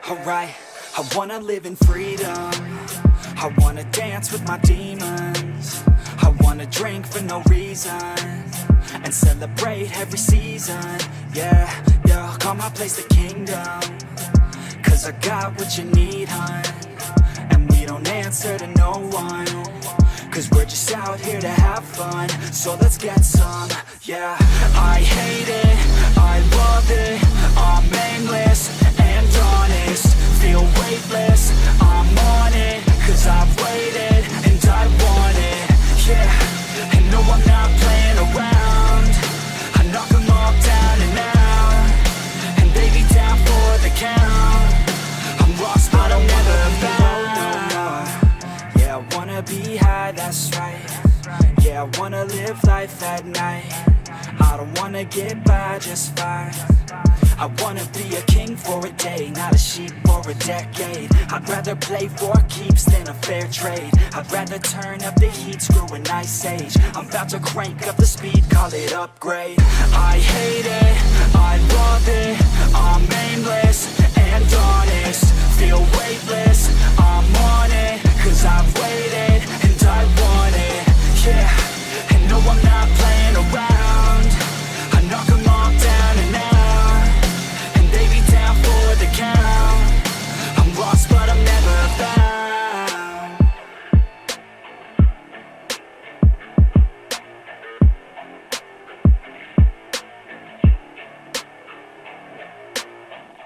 Alright, I wanna live in freedom. I wanna dance with my demons. I wanna drink for no reason and celebrate every season. Yeah, yeah, call my place the kingdom, 'cause I got what you need, hun. And we don't answer to no one, 'cause we're just out here to have fun. So let's get some, yeah. I hate it, I love it, I'm aimless and honest. Feel weightless, I'm on it, 'cause I've waited and I want it, yeah. And no, I'm not playing around. I knock them all down and out, and baby down for the count. I'm lost but I'm never found. Yeah, I wanna be high, that's right. Yeah, I wanna live life at night. I don't wanna get by just fine. I wanna be a king for a day, not a sheep for a decade. I'd rather play for keeps than a fair trade. I'd rather turn up the heat, screw an ice age. I'm about to crank up the speed, call it upgrade. I hate it, I love it, I'm aimless and honest. Feel weightless, I'm on it, 'cause I've